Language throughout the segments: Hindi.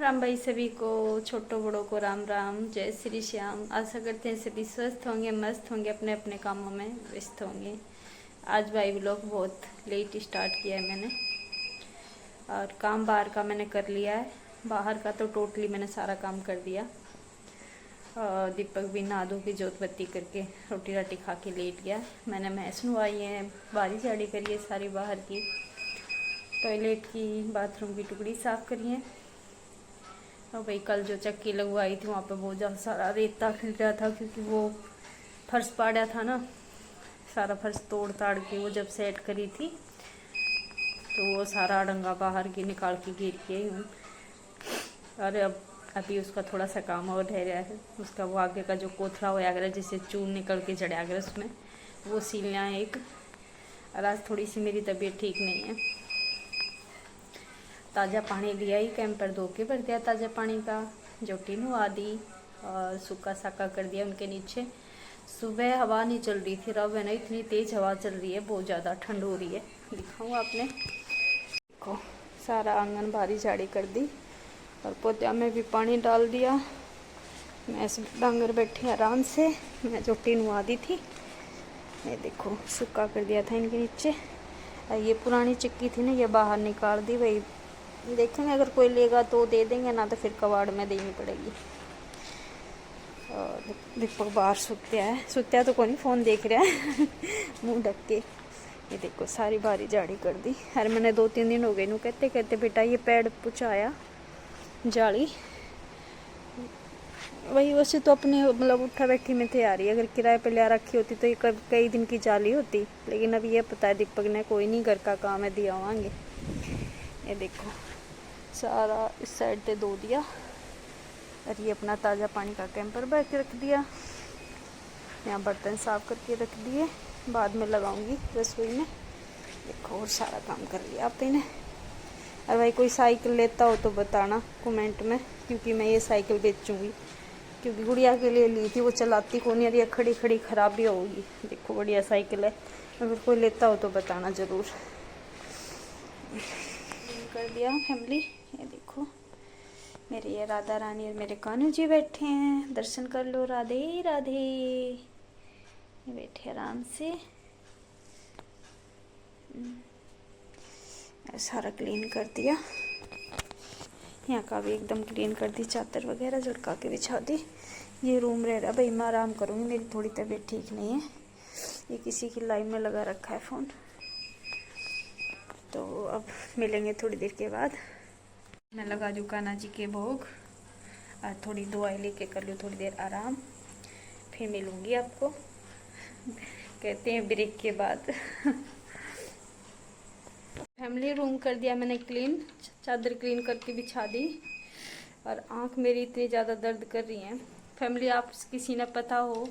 राम भाई सभी को, छोटों बड़ों को राम राम, जय श्री श्याम। आशा करते हैं सभी स्वस्थ होंगे, मस्त होंगे, अपने अपने कामों में व्यस्त होंगे। आज भाई व्लॉग बहुत लेट स्टार्ट किया है मैंने, और काम बाहर का मैंने कर लिया है। बाहर का तो टोटली मैंने सारा काम कर दिया। और दीपक भी नहा धो के जोत बत्ती करके रोटी राटी खा के लेट गया। मैंने भैंस नुआई है, बारी झाड़ी करी है सारी बाहर की, टॉयलेट की, बाथरूम की टुकड़ी साफ़ करी है। और भाई कल जो चक्की लगवाई थी वहाँ पे बहुत ज़्यादा सारा रेता खिल रहा था, क्योंकि वो फर्श पाड़ा था ना, सारा फर्श तोड़ ताड़ के वो जब सेट करी थी तो वो सारा अड़ंगा बाहर की निकाल के गिर के हूँ। और अभी उसका थोड़ा सा काम और रह रहा है। उसका वो आगे का जो कोथरा होया गया, जिससे चून निकल के चढ़ा गया उसमें, वो सीलना है एक। और आज थोड़ी सी मेरी तबीयत ठीक नहीं है। ताज़ा पानी लिया ही, कैंपर धो के भर दिया ताज़ा पानी का, जोटी नुआ दी और सूखा साका कर दिया उनके नीचे। सुबह हवा नहीं चल रही थी, अब है ना इतनी तेज़ हवा चल रही है, बहुत ज़्यादा ठंड हो रही है। दिखाऊँ आपने, देखो सारा आंगन बारी झाड़ी कर दी और पौधा में भी पानी डाल दिया। मैं डांगर बैठी आराम से, मैं जोटी नुआ दी थी। ये देखो सूखा कर दिया था इनके नीचे। ये पुरानी चक्की थी ना, ये बाहर निकाल दी। वही देखेंगे, अगर कोई लेगा तो दे देंगे, ना तो फिर कबाड़ में देनी पड़ेगी। और दीपक बाहर सुत्या है, सुत्या तो कोई फ़ोन देख रहा है मुंह ढक के। ये देखो सारी बारी झाड़ी कर दी। अरे मैंने 2-3 दिन हो गए नू कहते कहते बेटा ये पेड़ पुछाया जाली। वही वैसे तो अपने मतलब उठा बैठी में तैयारी, अगर किराए पे ले रखी होती तो ये कई दिन की जाली होती। लेकिन अब ये पता है दीपक ने कोई नहीं, घर का काम है, दिया आवाएंगे। ये देखो सारा इस साइड पे धो दिया। और ये अपना ताज़ा पानी का कैंपर भर के रख दिया। यहाँ बर्तन साफ करके रख दिए, बाद में लगाऊंगी रसोई में। देखो और सारा काम कर लिया आप ने। और भाई कोई साइकिल लेता हो तो बताना कमेंट में, क्योंकि मैं ये साइकिल बेचूंगी, क्योंकि गुड़िया के लिए ली थी, वो चलाती को नहीं, ये खड़ी खड़ी ख़राब भी होगी। देखो बढ़िया साइकिल है, अगर कोई लेता हो तो बताना ज़रूर। कर दिया फैमिली। ये देखो मेरे ये राधा रानी और मेरे कान्हा जी बैठे हैं, दर्शन कर लो। राधे राधे। ये बैठे आराम से। सारा क्लीन कर दिया, यहाँ का भी एकदम क्लीन कर दी, चादर वगैरह झटका के बिछा दी। ये रूम रह रहा भाई, मैं आराम करूँगी, मेरी थोड़ी तबीयत ठीक नहीं है। ये किसी की लाइन में लगा रखा है फ़ोन, तो अब मिलेंगे थोड़ी देर के बाद। मैं लगा दूँ कान्हा जी के भोग और थोड़ी दवाई लेके कर लूँ थोड़ी देर आराम, फिर मिलूँगी आपको। कहते हैं ब्रेक के बाद। फैमिली रूम कर दिया मैंने क्लीन, चादर क्लीन करके बिछा दी। और आँख मेरी इतनी ज़्यादा दर्द कर रही है फैमिली, आप किसी ने पता हो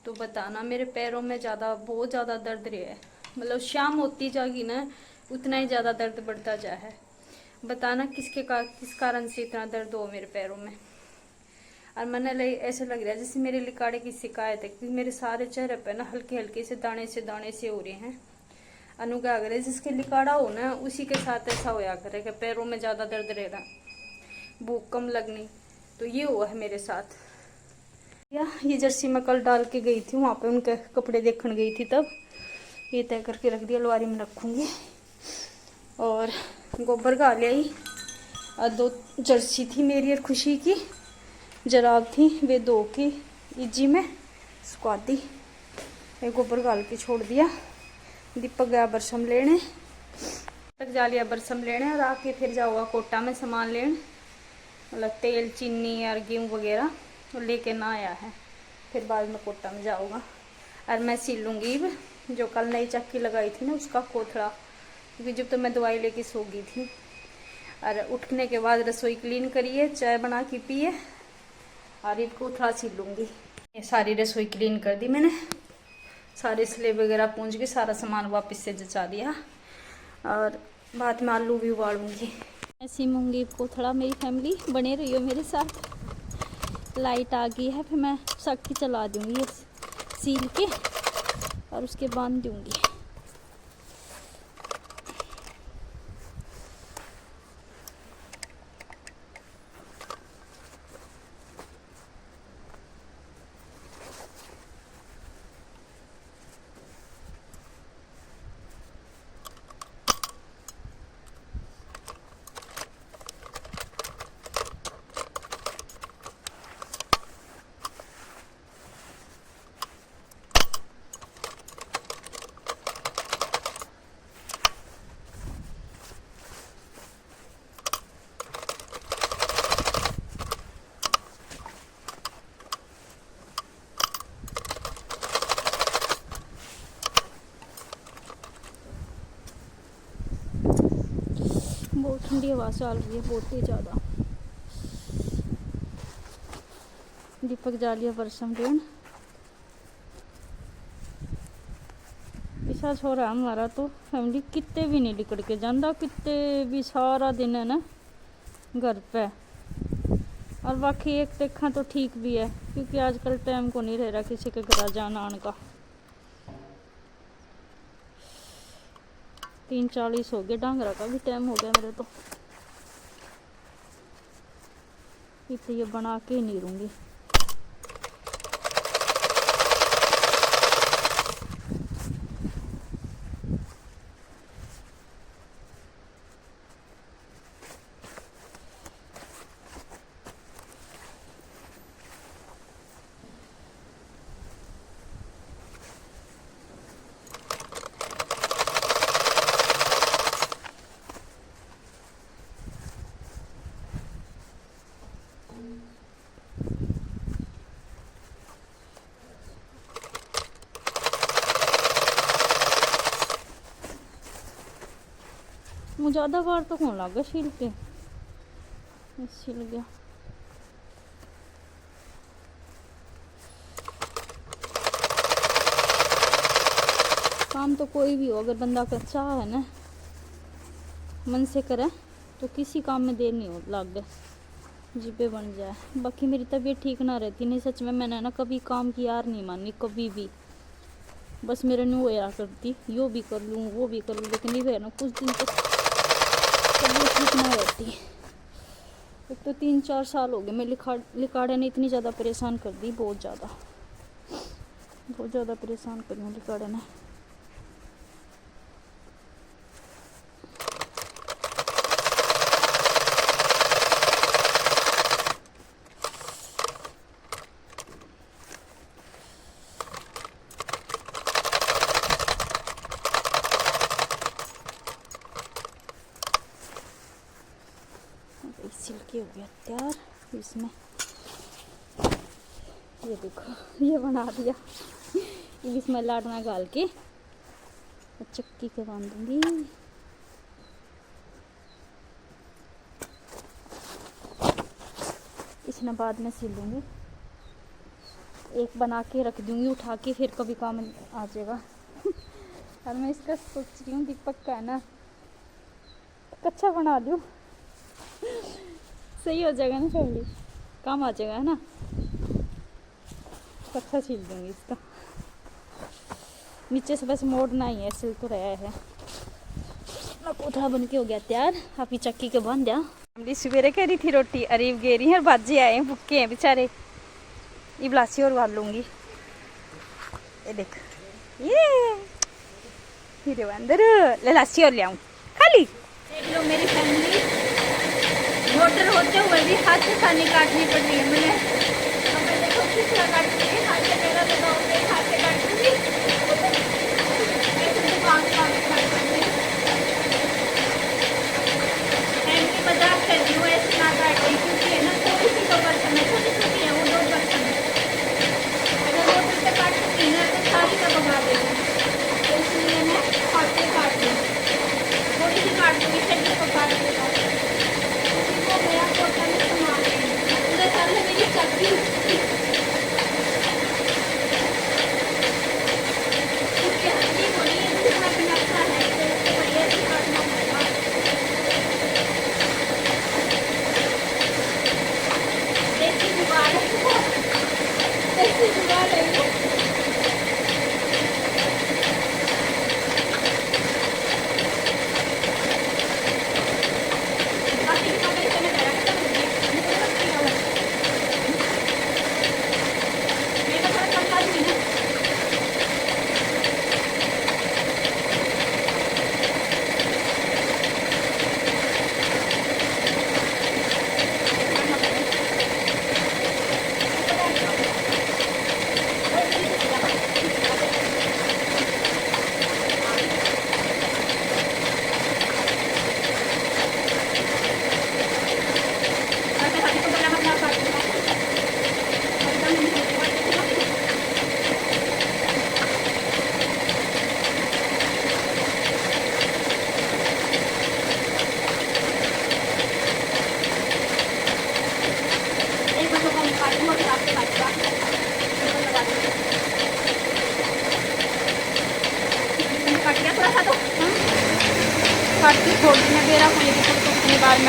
तो बताना। मेरे पैरों में बहुत ज़्यादा दर्द रहा है, मतलब शाम होती जाएगी ना उतना ही ज़्यादा दर्द बढ़ता जा है। बताना किस कारण से इतना दर्द हो मेरे पैरों में। और मैंने ऐसे लग रहा है जैसे मेरे लिकाड़े की शिकायत है, क्योंकि मेरे सारे चेहरे पे ना हल्के हल्के से दाने से हो रहे हैं। अनुगा करे जिसके लिकाड़ा हो ना उसी के साथ ऐसा होया करे कि पैरों में ज़्यादा दर्द रह रहा, भूख कम लगनी। तो ये हुआ है मेरे साथ। ये जर्सी मैं कल डाल के गई थी, वहाँ पे उनके कपड़े देखने गई थी, तब ये तय करके रख दिया, अलमारी में रखूँगी। और गोबर गा लिया। और 2 जर्सी थी मेरी और खुशी की जराब थी, वे 2 की इजी में सुखा दी। एक गोबर गाल के छोड़ दिया। दीपक गया बरसम लेने, तक जा लिया बरसम लेने, और आके फिर जाऊँगा कोटा में सामान लेने, मतलब तेल चीनी और गेहूँ वगैरह लेके ना आया है। फिर बाद में कोटा में जाऊँगा। और मैं सिल लूँगी जो कल नई चक्की लगाई थी ना उसका कोथड़ा, क्योंकि जब तो मैं दवाई लेके सो गई थी। और उठने के बाद रसोई क्लीन करिए, चाय बना के पिए, और एक कोथड़ा सिल लूँगी। ये सारी रसोई क्लीन कर दी मैंने, सारे स्लेब वगैरह पूंछ के सारा सामान वापस से जचा दिया। और बाद में आलू भी उबालूँगी। ऐसी मूंगी कोथड़ा मेरी फैमिली, बने रहियो मेरे साथ। लाइट आ गई है, फिर मैं सख्ती चला दूँगी सील के और उसके बांध दूँगी। हवा चल रही है बहुत ही ज़्यादा। दीपक जा लिया बरसम लेन। ऐसा छोरा हमारा तो फैमिली कितने भी नहीं निकल के जाता, कितने भी सारा दिन है ना घर पे। और बाकी एक देखा तो ठीक भी है, क्योंकि आजकल टाइम को नहीं रह रहा किसी के घर जाना आने का। 3:40 हो गए, डांगरा का भी टाइम हो गया मेरे तो। इतने ये बना के ही नहीं रहूँगी। मुझे ज़्यादा बार तो कौन लगा छिल के, छिल गया। काम तो कोई भी हो, अगर बंदा का चाह है ना, मन से करे तो किसी काम में देर नहीं हो लग जिबे बन जाए। बाकी मेरी तबीयत ठीक ना रहती नहीं, सच में मैंने ना कभी काम की यार नहीं मानी कभी भी। बस मेरे न्यू होया करती, यो भी कर लूँ वो भी कर लूँ, लेकिन ये ना कुछ दिन तक तबीयत ठीक ना रहती। एक तो 3-4 साल हो गए मैं लिकाड़े ने इतनी ज़्यादा परेशान कर दी, बहुत ज़्यादा परेशान कर दी लिकाड़े ने। छिलके हो गया तैयार। इसमें ये देखो ये बना दिया, इसमें लाडना गाल के चक्की के बांध दूंगी। इसमें बाद में सिल दूंगी, एक बना के रख दूंगी उठा के, फिर कभी काम आ जाएगा। और मैं इसका सोच रही हूँ दीपक का है ना कच्चा बना दूँ, सही हो जाएगा ना फैमिली, काम आ जाएगा है ना। कच्चा छील दूंगी इसका, नीचे से बस मोड़ना ही है, सिल तो रहा है। कोठा बन के हो गया तैयार। आप ही चक्की के बन दिया। फैमिली सवेरे कह रही थी रोटी, अरीब गे रही है, बाजे आए हैं भुक्के हैं बेचारे। ये ब्लासी और वाल लूँगी। ये देख ये हीरे अंदर ले लासी और ले आऊँ खाली। देख लो मेरी फैमिली, मोटर होते हुए भी हाथ से खानी काटनी पड़ रही है मुझे। अब मैं देखो किस तरह काटती है, हाथ से मेरा लगाऊंगी, हाथ से काटूंगी, ऐसे दुकान काट पड़ती है। फैमिली मजाक कर रही हूँ, ऐसे ना काटती, क्योंकि है ना थोड़ी सी तो बर्तन है, छोटी छोटी है वो 2 बर्तन है। अगर मोटर से काटूंगी ना तो सारी का बगा देगी, तो इसलिए मैं हाथ से काट दूँ, थोड़ी सी काट दूँगी, फिर को काट देगा। मेरा कोटा में संभाल पूरे साल में मेरी चक्की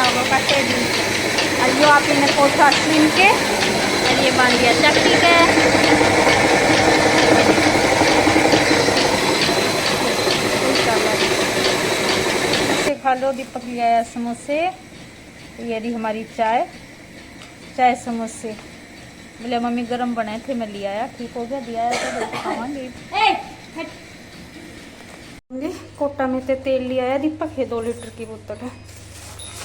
नागों का टेडी। और यो आप इन्हें पोछा छीन के और ये बांध दिया चक्की के। इसे खा लो। दीपक ले आया समोसे। ये रही हमारी चाय समोसे। बोले मम्मी गरम बनाए थे, मैं ले आया, ठीक हो गया, दिया है तो खावांगे। कोटा में से तेल ले आया दीपक, ये 2 लीटर की बोतल है।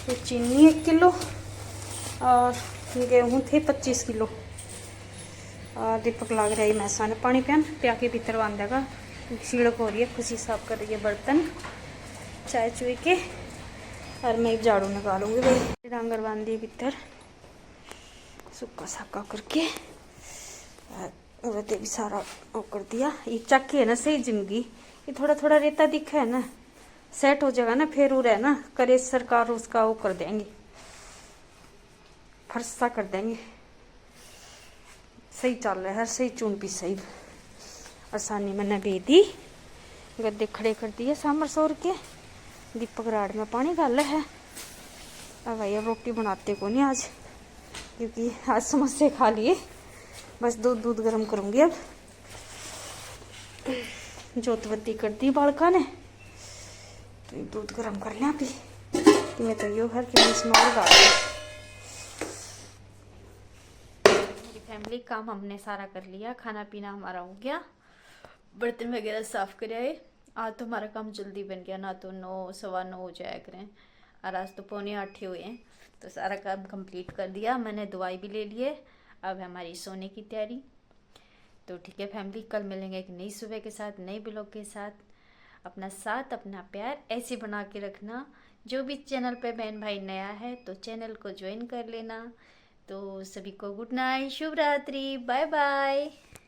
ये चीनी 1 किलो और गेहूँ थे 25 किलो। और दीपक लग रहा है मैसा ने पानी प्या के भीतर बांधेगा। सीढ़क हो रही है, खुशी साफ कर रही है बर्तन चाय चुई के। और मैं एक झाड़ू निकालूंगी भाई। डांगर बांध दिए भीतर सुक्का साका करके। और भी सारा वो कर दिया। ये चक्की है ना सही जिंदगी, ये थोड़ा थोड़ा रेता दिखा है ना, सेट हो जाएगा ना, फिर वो रहे ना करे सरकार उसका वो कर देंगे, फरसा कर देंगे। सही चल रहा है, सही चून पी सही आसानी मैंने दे दी। गद्दे खड़े कर दिए सांबर सोर के। दीपक राड़ में पानी डाला है। अब भाई अब रोटी बनाते को नहीं आज, क्योंकि आज समोसे खा लिए। बस दूध गर्म करूँगी अब। जोतबत्ती कर दी बालका ने, तो दूध गर्म कर लिया अभी कि मैं तो यो घर के बीच में और डाल। मेरी फैमिली काम हमने सारा कर लिया, खाना पीना हमारा हो गया, बर्तन वगैरह साफ कर आए। आज तो हमारा काम जल्दी बन गया, ना तो 9 सवा 9 हो जाया करें, और आज तो 7:45 हुए हैं, तो सारा काम कंप्लीट कर दिया। मैंने दवाई भी ले लिए, अब हमारी सोने की तैयारी। तो ठीक है फैमिली, कल मिलेंगे एक नई सुबह के साथ, नई ब्लॉग के साथ। अपना साथ अपना प्यार ऐसे बना के रखना। जो भी चैनल पे बहन भाई नया है तो चैनल को ज्वाइन कर लेना। तो सभी को गुड नाइट, शुभ रात्रि, बाय बाय।